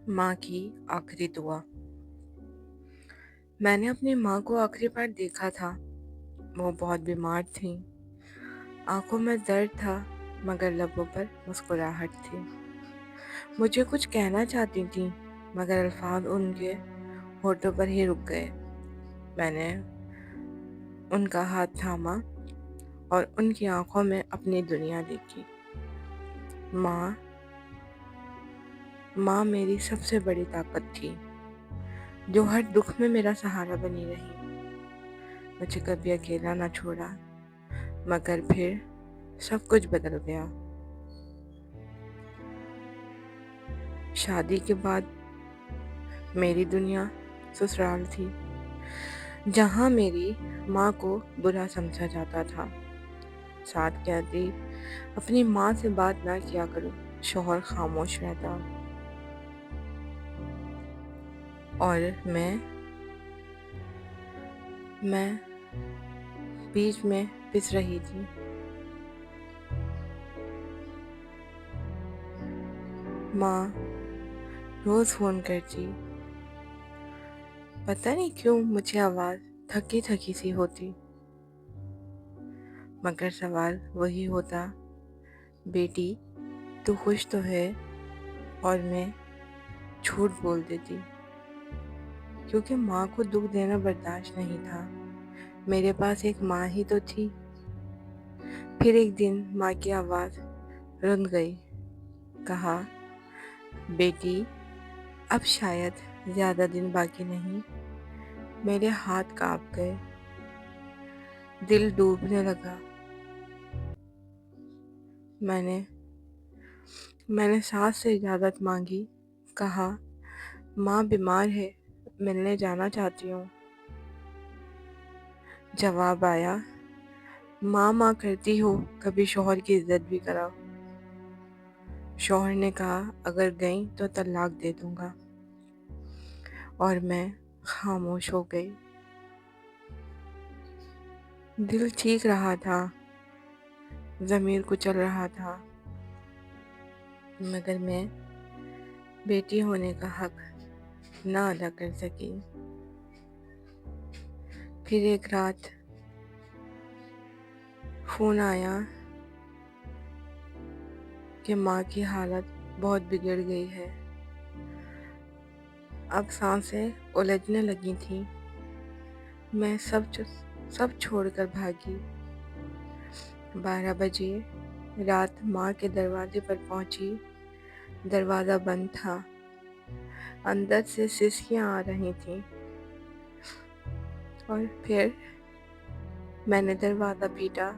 माँ की आखिरी दुआ। मैंने अपनी माँ को आखिरी बार देखा था। वो बहुत बीमार थी। आंखों में दर्द था, मगर लबों पर मुस्कुराहट थी। मुझे कुछ कहना चाहती थी, मगर अल्फाज उनके होठों पर ही रुक गए। मैंने उनका हाथ थामा और उनकी आंखों में अपनी दुनिया देखी। माँ माँ मेरी सबसे बड़ी ताकत थी, जो हर दुख में मेरा सहारा बनी रही। मुझे कभी अकेला ना छोड़ा, मगर फिर सब कुछ बदल गया। शादी के बाद मेरी दुनिया ससुराल थी, जहाँ मेरी माँ को बुरा समझा जाता था। साथ कहती, अपनी माँ से बात ना किया करो। शौहर खामोश रहता और मैं बीच में पिस रही थी। माँ रोज फोन करती। पता नहीं क्यों मुझे आवाज थकी थकी सी होती, मगर सवाल वही होता, बेटी तू खुश तो है? और मैं झूठ बोल देती, क्योंकि माँ को दुख देना बर्दाश्त नहीं था। मेरे पास एक माँ ही तो थी। फिर एक दिन माँ की आवाज़ रुंध गई। कहा, बेटी अब शायद ज़्यादा दिन बाकी नहीं। मेरे हाथ कांप गए, दिल डूबने लगा। मैंने सास से इजाज़त मांगी। कहा, माँ बीमार है, मिलने जाना चाहती हूँ। जवाब आया, माँ माँ करती हो, कभी शौहर की इज्जत भी कराओ। शौहर ने कहा, अगर गई तो तलाक दे दूंगा। और मैं खामोश हो गई। दिल चीख रहा था, ज़मीर कुचल रहा था, मगर मैं बेटी होने का हक ना अदा कर सकी। फिर एक रात फ़ोन आया कि माँ की हालत बहुत बिगड़ गई है। अब सांसें उलझने लगी थी। मैं सब छोड़कर भागी। 12 बजे रात माँ के दरवाजे पर पहुंची। दरवाज़ा बंद था। अंदर से सिसकियाँ आ रही थीं। और फिर मैंने दरवाज़ा पीटा।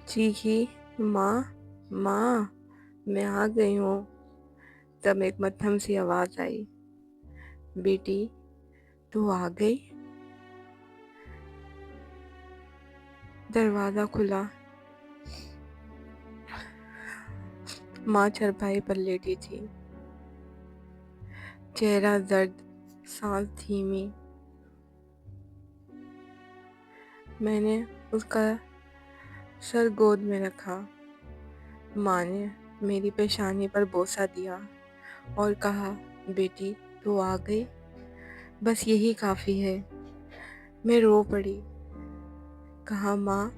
चीखी, माँ माँ, मैं आ गई हूँ। तब एक मध्यम सी आवाज़ आई, बेटी तू आ गई। दरवाज़ा खुला। माँ चारपाई पर लेटी थी, चेहरा दर्द, सांस धीमी। मैंने उसका सर गोद में रखा। माँ ने मेरी पेशानी पर बोसा दिया और कहा, बेटी तू आ गई, बस यही काफ़ी है। मैं रो पड़ी। कहा, माँ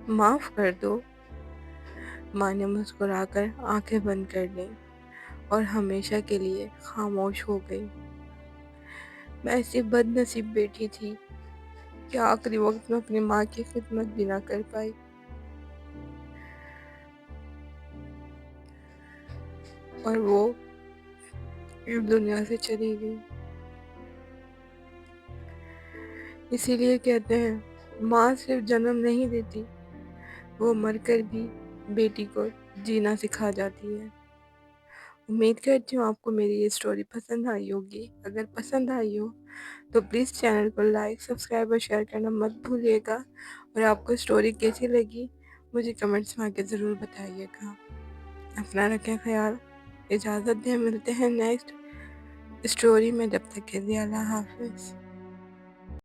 माफ़ कर दो। माँ ने मुस्कुराकर आंखें बंद कर लीं और हमेशा के लिए खामोश हो गई। मैं ऐसी बदनसीब बेटी थी कि आखिरी वक्त में अपनी माँ की खिदमत भी ना कर पाई। और वो इस दुनिया से चली गई। इसीलिए कहते हैं, माँ सिर्फ जन्म नहीं देती, वो मरकर भी बेटी को जीना सिखा जाती है। उम्मीद करती हूँ आपको मेरी ये स्टोरी पसंद आई होगी। अगर पसंद आई हो तो प्लीज़ चैनल को लाइक, सब्सक्राइब और शेयर करना मत भूलिएगा। और आपको स्टोरी कैसी लगी मुझे कमेंट्स में आके ज़रूर बताइएगा। अपना रखें ख्याल। इजाज़त दें, मिलते हैं नेक्स्ट स्टोरी में। जब तक के लिए अल्लाह हाफ़िज़।